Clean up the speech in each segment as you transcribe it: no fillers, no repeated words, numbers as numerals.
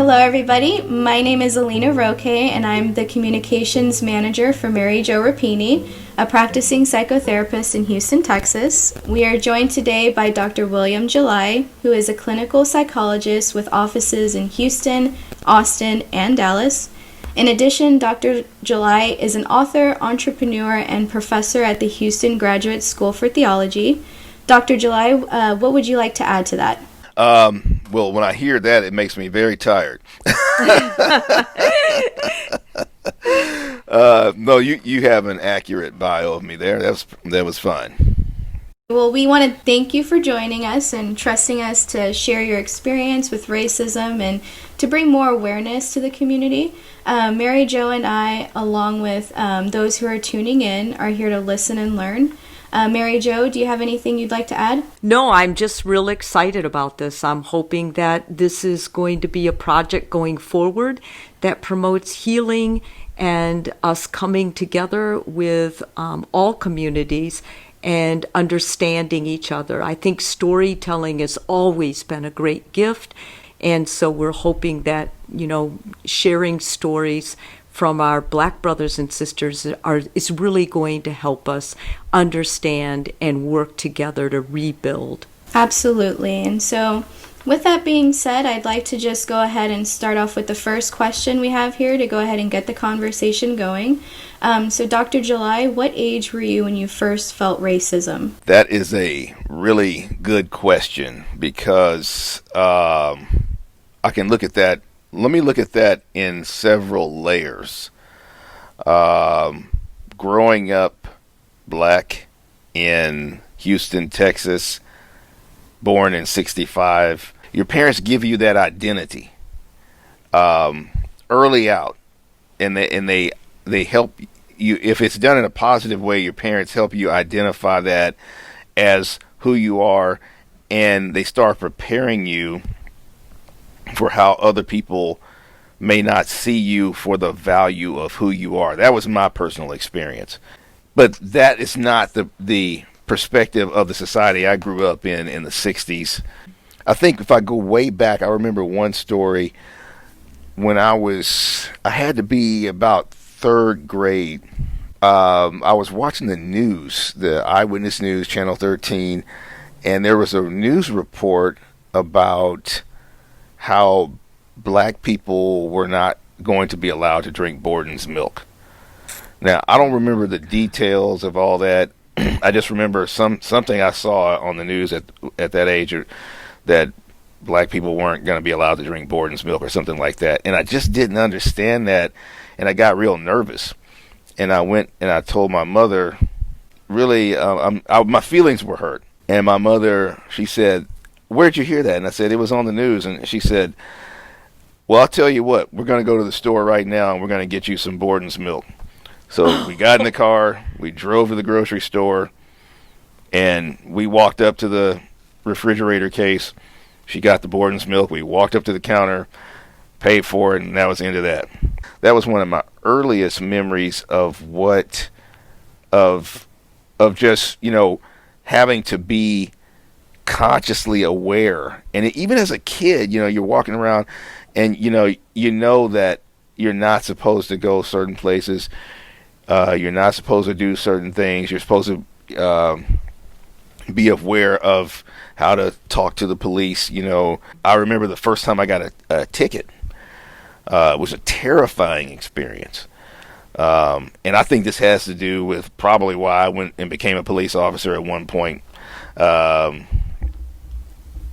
Hello, everybody. My name is Alina Roque, and I'm the Communications Manager for Jo Rapini, a practicing psychotherapist in Houston, Texas. We are joined today by Dr. William July, who is a clinical psychologist with offices in Houston, Austin, and Dallas. In addition, Dr. July is an author, entrepreneur, and professor at the Houston Graduate School for Theology. Dr. July, what would you like to add to that? Well, when I hear that, it makes me very tired. No, you have an accurate bio of me there. That was fine. Well, we want to thank you for joining us and trusting us to share your experience with racism and to bring more awareness to the community. Mary Jo and I, along with those who are tuning in, are here to listen and learn. Mary Jo, do you have anything you'd like to add? No, I'm just real excited about this. I'm hoping that this is going to be a project going forward that promotes healing and us coming together with all communities and understanding each other. I think storytelling has always been a great gift, and so we're hoping that, sharing stories from our Black brothers and sisters is really going to help us understand and work together to rebuild. Absolutely. And so with that being said, I'd like to just go ahead and start off with the first question we have here to go ahead and get the conversation going. So Dr. July, what age were you when you first felt racism? That is a really good question because I can look at that. Let me look at that in several layers. Growing up Black in Houston, Texas, born in 1965, your parents give you that identity early out, and they help you. If it's done in a positive way, your parents help you identify that as who you are, and they start preparing you for how other people may not see you for the value of who you are. That was my personal experience. But that is not the perspective of the society I grew up in the 60s. I think if I go way back, I remember one story when I had to be about third grade. I was watching the news, the Eyewitness News, Channel 13, and there was a news report about how Black people were not going to be allowed to drink Borden's milk. Now, I don't remember the details of all that. I just remember something I saw on the news at that age that Black people weren't going to be allowed to drink Borden's milk or something like that. And I just didn't understand that, and I got real nervous. And I went and I told my mother, really, my feelings were hurt. And my mother, she said, "Where'd you hear that?" And I said, "It was on the news." And she said, "Well, I'll tell you what, we're going to go to the store right now and we're going to get you some Borden's milk." So we got in the car, we drove to the grocery store, and we walked up to the refrigerator case. She got the Borden's milk. We walked up to the counter, paid for it, and that was the end of that. That was one of my earliest memories of just, having to be consciously aware. And even as a kid, you're walking around and you know that you're not supposed to go certain places, you're not supposed to do certain things, you're supposed to be aware of how to talk to the police. I remember the first time I got a ticket. It was a terrifying experience. And I think this has to do with probably why I went and became a police officer at one point.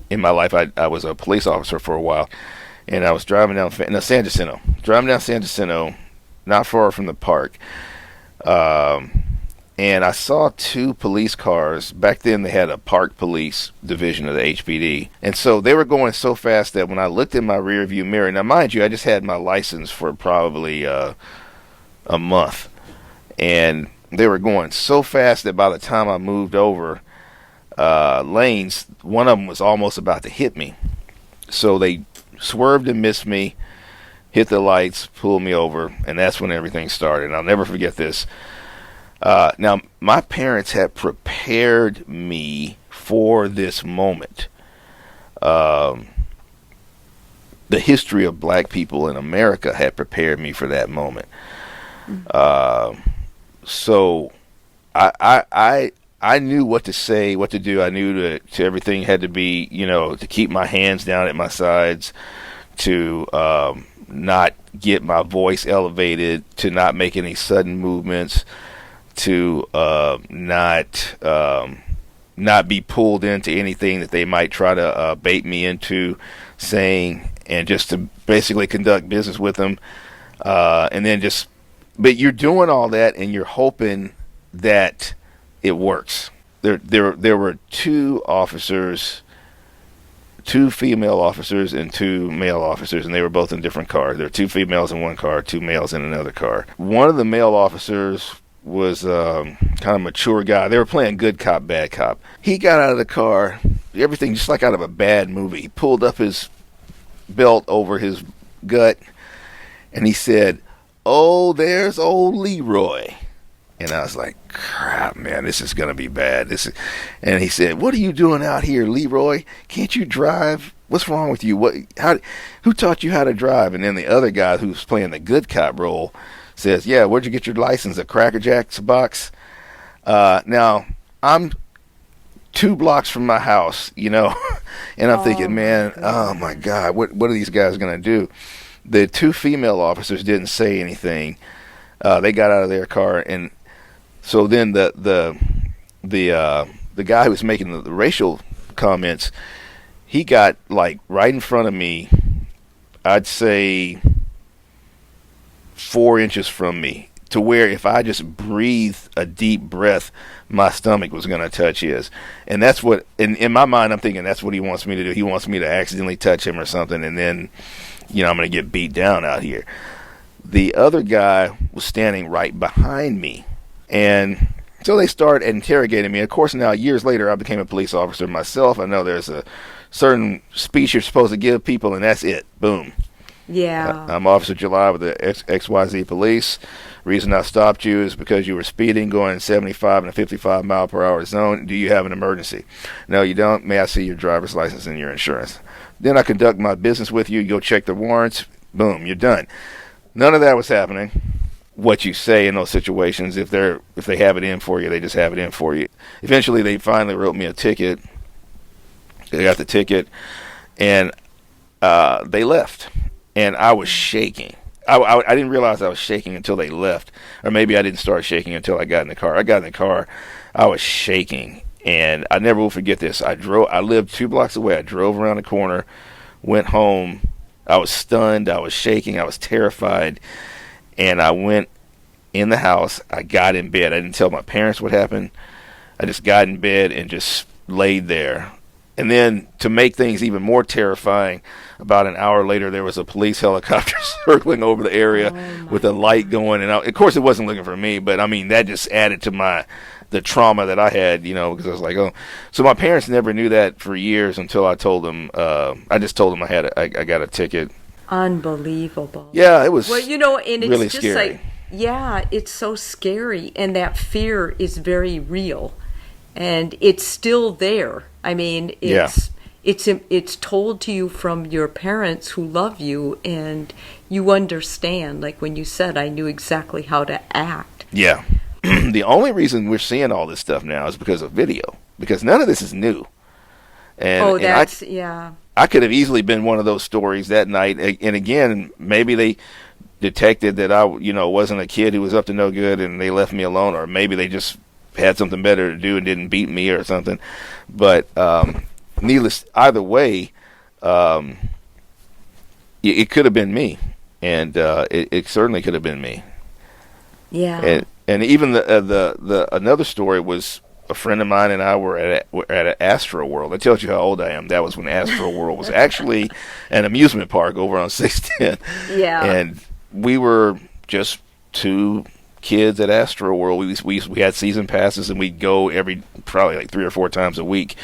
In my life, I was a police officer for a while, and I was driving down San Jacinto, not far from the park, and I saw two police cars. Back then, they had a park police division of the HPD, and so they were going so fast that when I looked in my rearview mirror, now mind you, I just had my license for probably a month, and they were going so fast that by the time I moved over lanes, one of them was almost about to hit me. So they swerved and missed me, hit the lights, pulled me over, and that's when everything started. And I'll never forget this. Now, my parents had prepared me for this moment. the history of black people in America had prepared me for that moment. So I knew what to say, what to do. I knew to everything had to be, to keep my hands down at my sides, to not get my voice elevated, to not make any sudden movements, to not be pulled into anything that they might try to bait me into saying, and just to basically conduct business with them. And then but you're doing all that and you're hoping that it works. There were two officers, two female officers and two male officers, and they were both in different cars. There were two females in one car, two males in another car. One of the male officers was kind of mature guy. They were playing good cop, bad cop. He got out of the car, everything just like out of a bad movie. He pulled up his belt over his gut, and he said, "Oh, there's old Leroy." And I was like, crap, man, this is going to be bad. And he said, "What are you doing out here, Leroy? Can't you drive? What's wrong with you? Who taught you how to drive?" And then the other guy who's playing the good cop role says, "Yeah, where'd you get your license? A Cracker Jacks box?" Now, I'm 2 blocks from my house, and I'm thinking, man, oh my God, what are these guys going to do? The two female officers didn't say anything. They got out of their car, and so then the guy who was making the racial comments, he got like right in front of me, I'd say 4 inches from me, to where if I just breathed a deep breath, my stomach was going to touch his. And that's what, in my mind, I'm thinking that's what he wants me to do. He wants me to accidentally touch him or something, and then, I'm going to get beat down out here. The other guy was standing right behind me. And so they started interrogating me. Of course, now, years later, I became a police officer myself. I know there's a certain speech you're supposed to give people, and that's it. Boom. Yeah. I'm Officer July with the XYZ Police. Reason I stopped you is because you were speeding, going 75 in a 55 mile per hour zone. Do you have an emergency? No, you don't. May I see your driver's license and your insurance? Then I conduct my business with you. Go check the warrants. Boom, you're done. None of that was happening. What you say in those situations, if they have it in for you, they just have it in for you. Eventually, they finally wrote me a ticket. They got the ticket, and they left. And I was shaking. I didn't realize I was shaking until they left. Or maybe I didn't start shaking until I got in the car. I got in the car. I was shaking. And I never will forget this. I lived 2 blocks away. I drove around the corner, went home. I was stunned. I was shaking. I was terrified. And I went in the house. I got in bed. I didn't tell my parents what happened. I just got in bed and just laid there. And then, to make things even more terrifying, about an hour later, there was a police helicopter circling over the area with a light going. And of course, it wasn't looking for me, but I mean, that just added to the trauma that I had, because I was like, oh. So my parents never knew that for years until I told them. I just told them I got a ticket. Unbelievable. Yeah, it was. Well, and it's really just scary. like, yeah, it's so scary, and that fear is very real, and it's still there. I mean, it's told to you from your parents who love you, and you understand. Like when you said, I knew exactly how to act. Yeah. The only reason we're seeing all this stuff now is because of video, because none of this is new. Yeah. I could have easily been one of those stories that night. And again, maybe they detected that I, wasn't a kid who was up to no good and they left me alone, or maybe they just had something better to do and didn't beat me or something. But either way, it could have been me, and it certainly could have been me. Yeah. And even the another story was a friend of mine and I were at an Astro World. That tells you how old I am. That was when Astro World was actually an amusement park over on 610. Yeah. And we were just 2 kids at Astro World. We had season passes, and we'd go probably like 3 or 4 times a week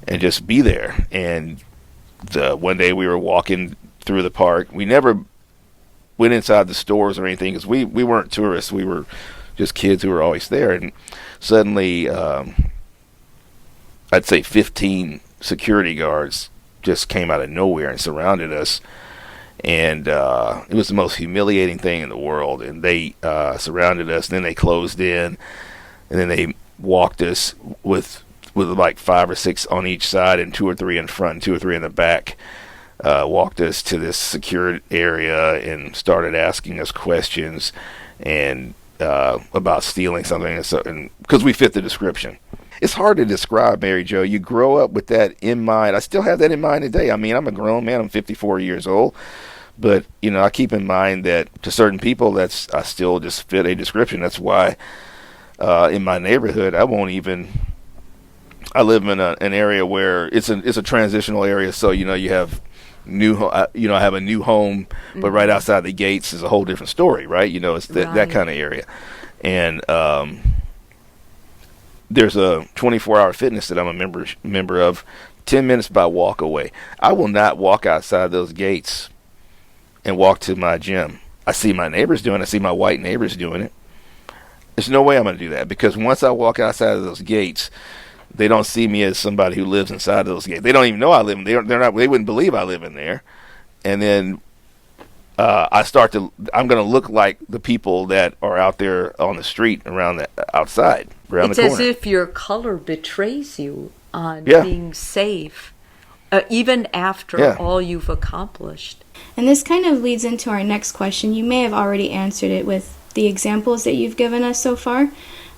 and just be there. And one day we were walking through the park. We never went inside the stores or anything because we weren't tourists. We were just kids who were always there. And suddenly, I'd say 15 security guards just came out of nowhere and surrounded us. And it was the most humiliating thing in the world. And they surrounded us, and then they closed in, and then they walked us with like 5 or 6 on each side and 2 or 3 in front and 2 or 3 in the back. Walked us to this secured area and started asking us questions and about stealing something, and because we fit the description. It's hard to describe, Mary Jo. You grow up with that in mind. I still have that in mind today. I mean, I'm a grown man. I'm 54 years old. But, I keep in mind that to certain people, I still just fit a description. That's why in my neighborhood, I live in an area where it's a transitional area. So, you have I have a new home, but right outside the gates is a whole different story, right? It's that kind of area. And there's a 24-hour fitness that I'm a member of, 10 minutes by walk away. I will not walk outside those gates and walk to my gym. I see my neighbors doing it. I see my white neighbors doing it. There's no way I'm going to do that, because once I walk outside of those gates, they don't see me as somebody who lives inside of those gates. They don't even know I live in there. They wouldn't believe I live in there. And then I'm going to look like the people that are out there on the street outside, around the corner. It's as if your color betrays you on being safe, even after all you've accomplished. And this kind of leads into our next question. You may have already answered it with the examples that you've given us so far.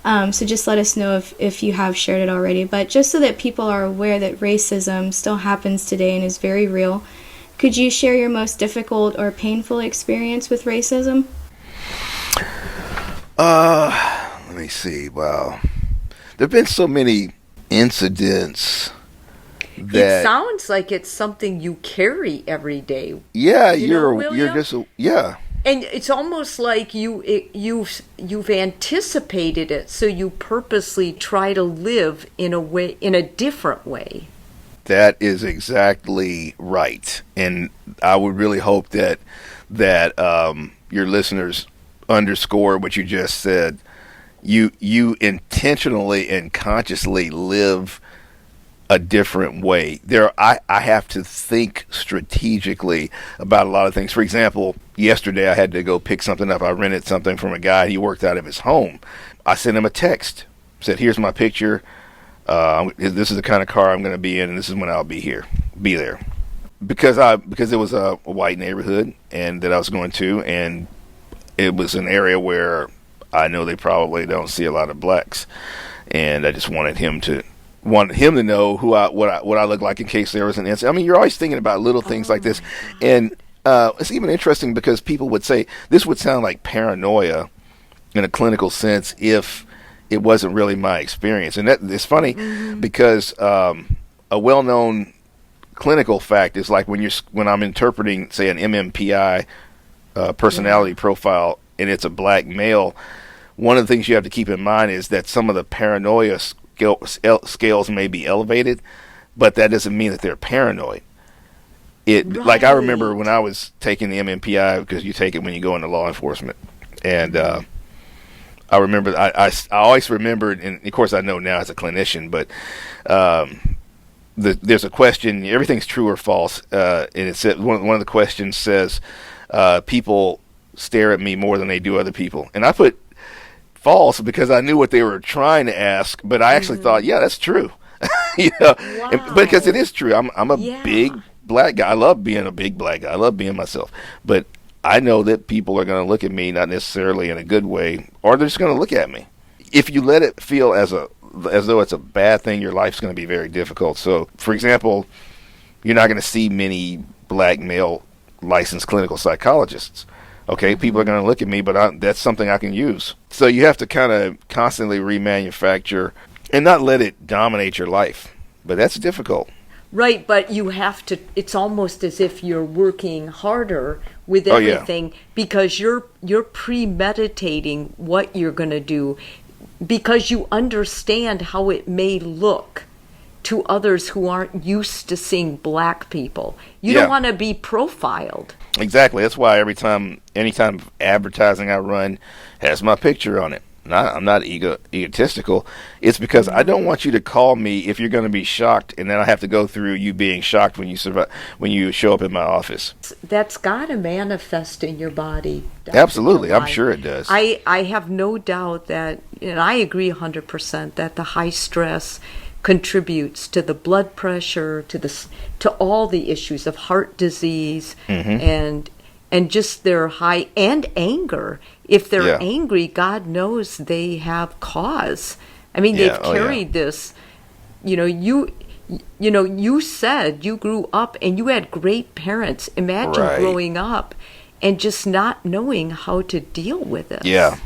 So just let us know if you have shared it already. But just so that people are aware that racism still happens today and is very real, could you share your most difficult or painful experience with racism? Let me see. Wow. There have been so many incidents that... It sounds like it's something you carry every day. Yeah, you're just... Yeah. And it's almost like you've anticipated it, so you purposely try to live in a different way. That is exactly right, and I would really hope that your listeners underscore what you just said. You intentionally and consciously live a different way. I have to think strategically about a lot of things. For example, yesterday I had to go pick something up. I rented something from a guy. He worked out of his home. I sent him a text. Said, "Here's my picture. This is the kind of car I'm going to be in, and this is when I'll be there." Because it was a white neighborhood and that I was going to, and it was an area where I know they probably don't see a lot of blacks, and I just wanted him to know what I look like in case there was an incident. I mean, you're always thinking about little things like this, and it's even interesting because people would say this would sound like paranoia in a clinical sense if it wasn't really my experience. And that it's funny because a well-known clinical fact is like when I'm interpreting, say, an MMPI personality profile, and it's a black male. One of the things you have to keep in mind is that some of the paranoia scales may be elevated, but that doesn't mean that they're paranoid. Like I remember when I was taking the MMPI, because you take it when you go into law enforcement, and I remember I always remembered, and of course I know now as a clinician, but there's a question. Everything's true or false, and it said one of the questions says people stare at me more than they do other people, and I put false because I knew what they were trying to ask, but I actually thought, yeah, that's true. Because it is true. I'm a big black guy. I love being a big black guy. I love being myself. But I know that people are going to look at me not necessarily in a good way, or they're just going to look at me. If you let it feel as though it's a bad thing, your life's going to be very difficult. So, for example, you're not going to see many black male licensed clinical psychologists. Okay, people are going to look at me, but that's something I can use. So you have to kind of constantly remanufacture and not let it dominate your life. But that's difficult. Right, but you have to, it's almost as if you're working harder with everything because you're premeditating what you're going to do because you understand how it may look to others who aren't used to seeing black people. You don't want to be profiled. Exactly. That's why anytime advertising I run has my picture on it. I'm not egotistical. It's because I don't want you to call me if you're going to be shocked, and then I have to go through you being shocked when you show up in my office. That's got to manifest in your body. Absolutely, I'm sure it does. I have no doubt that, and I agree 100% that the high stress contributes to the blood pressure, to all the issues of heart disease, and just their high and anger. If they're angry, God knows they have cause. I mean, they've carried this. You said you grew up and you had great parents. Imagine growing up and just not knowing how to deal with it. Yeah.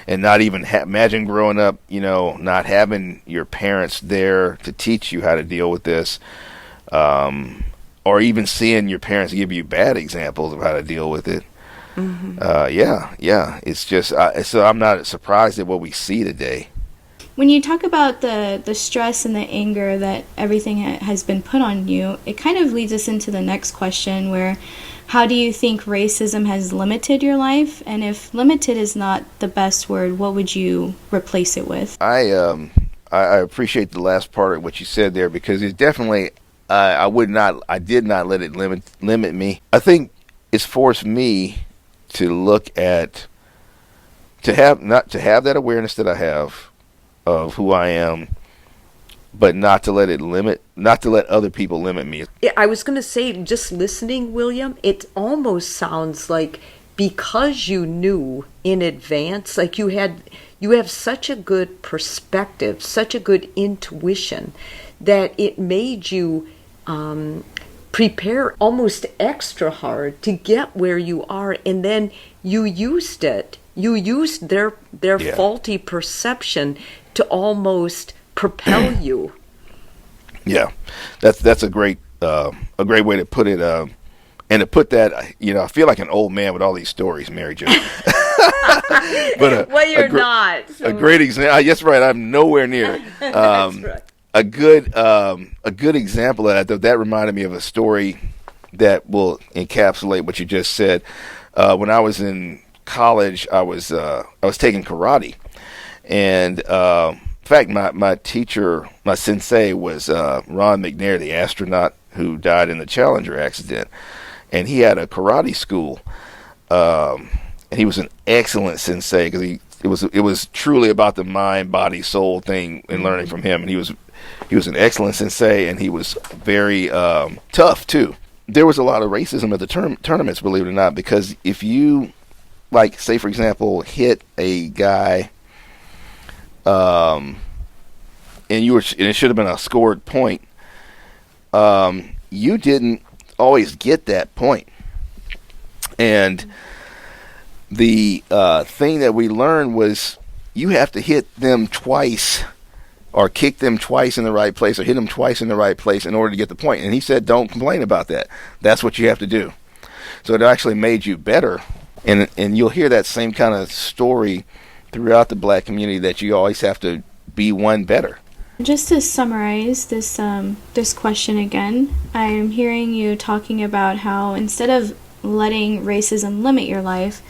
And not even imagine growing up, not having your parents there to teach you how to deal with this, or even seeing your parents give you bad examples of how to deal with it. It's just so I'm not surprised at what we see today. When you talk about the stress and the anger that everything has been put on you, it kind of leads us into the next question, where how do you think racism has limited your life? And if limited is not the best word, what would you replace it with? I appreciate the last part of what you said there, because it's definitely I did not let it limit me. I think it's forced me to look at to have that awareness that I have of who I am, but not to let other people limit me. I was going to say, just listening, William, it almost sounds like because you knew in advance, like you have such a good perspective, such a good intuition, that it made you prepare almost extra hard to get where you are, and then you used it. You used their faulty perception to almost propel you. Yeah, that's a great way to put it. And to put that, I feel like an old man with all these stories, Mary Jo. But well, you're not. So. A great example. Yes, right. I'm nowhere near. That's right. A good example of that reminded me of a story that will encapsulate what you just said. When I was in college, I was taking karate, and in fact, my teacher, my sensei, was Ron McNair, the astronaut who died in the Challenger accident, and he had a karate school, and he was an excellent sensei because it was truly about the mind, body, soul thing and learning from him, and he was an excellent sensei, and he was very tough too. There was a lot of racism at the tournaments, believe it or not, because if you, like, say for example, hit a guy, and it should have been a scored point, you didn't always get that point. And the thing that we learned was you have to hit them twice, or kick them twice in the right place, or hit them twice in the right place in order to get the point. And he said, don't complain about that. That's what you have to do. So it actually made you better. And you'll hear that same kind of story throughout the black community, that you always have to be one better. Just to summarize this question again, I'm hearing you talking about how instead of letting racism limit your life,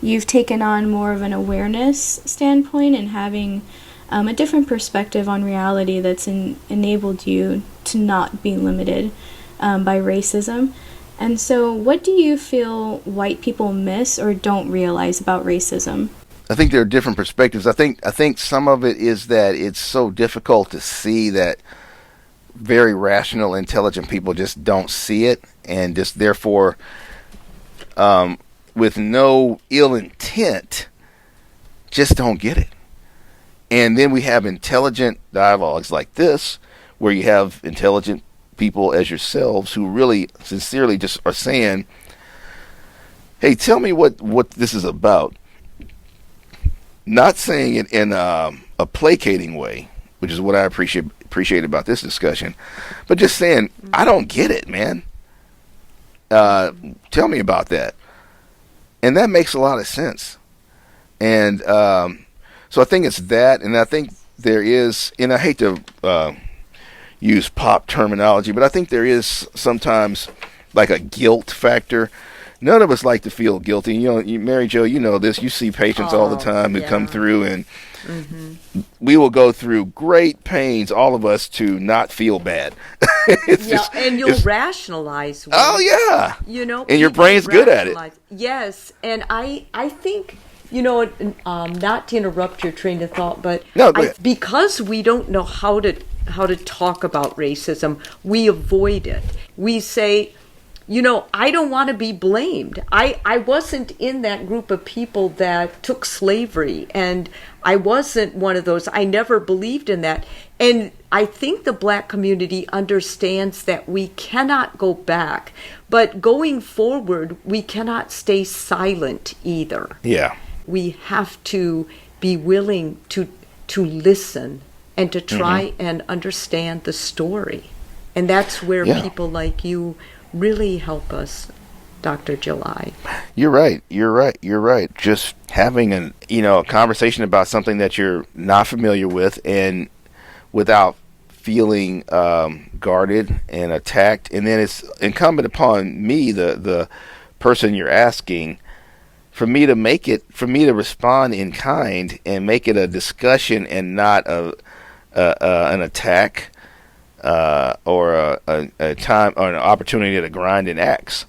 you've taken on more of an awareness standpoint and having a different perspective on reality that's enabled you to not be limited by racism. And so what do you feel white people miss or don't realize about racism? I think there are different perspectives. I think some of it is that it's so difficult to see that very rational, intelligent people just don't see it, and just therefore, with no ill intent, just don't get it. And then we have intelligent dialogues like this, where you have intelligent people as yourselves who really sincerely just are saying, hey, tell me what this is about. Not saying it in a placating way, which is what I appreciate about this discussion, but just saying, I don't get it, man. Tell me about that. And that makes a lot of sense. And so I think it's that, and I think there is, and I hate to use pop terminology, but I think there is sometimes like a guilt factor. none of us like to feel guilty. Mary Jo, you know this. You see patients all the time who come through, and we will go through great pains, all of us, to not feel bad. And you'll rationalize. Oh yeah, and your brain's good at it. Yes, and I think. Not to interrupt your train of thought, but because we don't know how to talk about racism, we avoid it. We say, I don't want to be blamed. I wasn't in that group of people that took slavery, and I wasn't one of those. I never believed in that. And I think the Black community understands that we cannot go back, but going forward, we cannot stay silent either. Yeah. We have to be willing to listen and to try and understand the story. And that's where people like you really help us, Dr. July. You're right. Just having a conversation about something that you're not familiar with, and without feeling guarded and attacked. And then it's incumbent upon me, the person you're asking, for me to respond in kind and make it a discussion and not an attack or a time or an opportunity to grind an axe.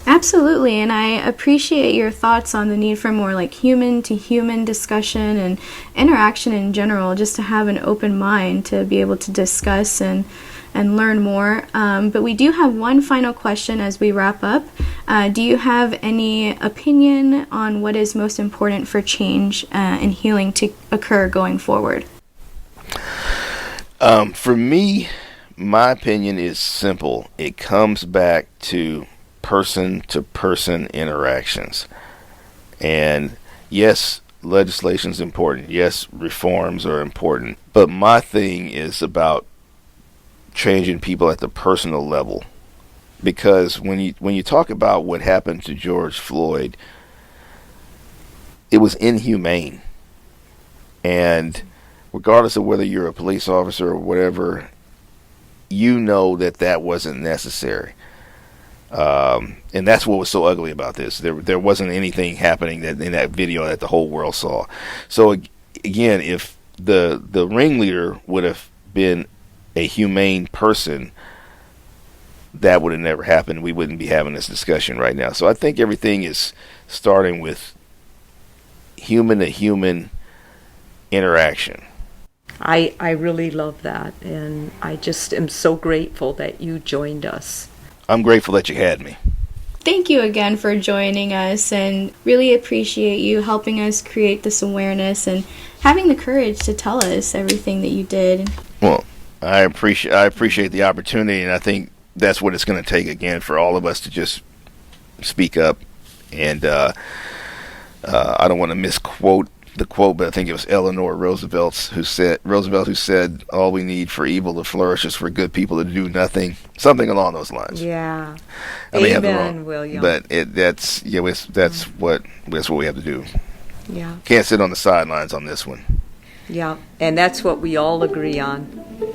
Absolutely, and I appreciate your thoughts on the need for more like human-to-human discussion and interaction in general, just to have an open mind to be able to discuss and learn more. But we do have one final question as we wrap up. Do you have any opinion on what is most important for change and healing to occur going forward? For me, my opinion is simple. It comes back to person-to-person interactions. And yes, legislation is important. Yes, reforms are important. But my thing is about changing people at the personal level. Because when you talk about what happened to George Floyd, it was inhumane. And regardless of whether you're a police officer or whatever, you know that wasn't necessary. And that's what was so ugly about this. There wasn't anything happening in that video that the whole world saw. So again, if the ringleader would have been a humane person, that would have never happened. We wouldn't be having this discussion right now. So I think everything is starting with human-to-human interaction. I really love that, and I just am so grateful that you joined us. I'm grateful that you had me. Thank you again for joining us, and really appreciate you helping us create this awareness and having the courage to tell us everything that you did. Well, I appreciate the opportunity, and I think that's what it's going to take again for all of us to just speak up. And I don't want to misquote the quote, but I think it was Eleanor Roosevelt who said, "All we need for evil to flourish is for good people to do nothing." Something along those lines. Yeah. I may have the wrong, Amen, William. But that's what we have to do. Yeah. Can't sit on the sidelines on this one. Yeah, and that's what we all agree on.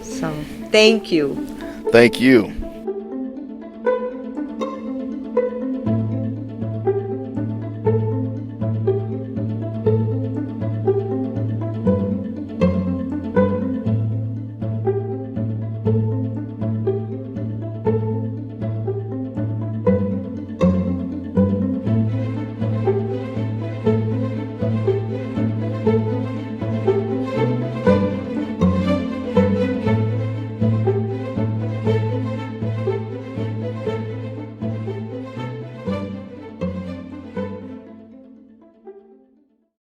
So, thank you. Thank you.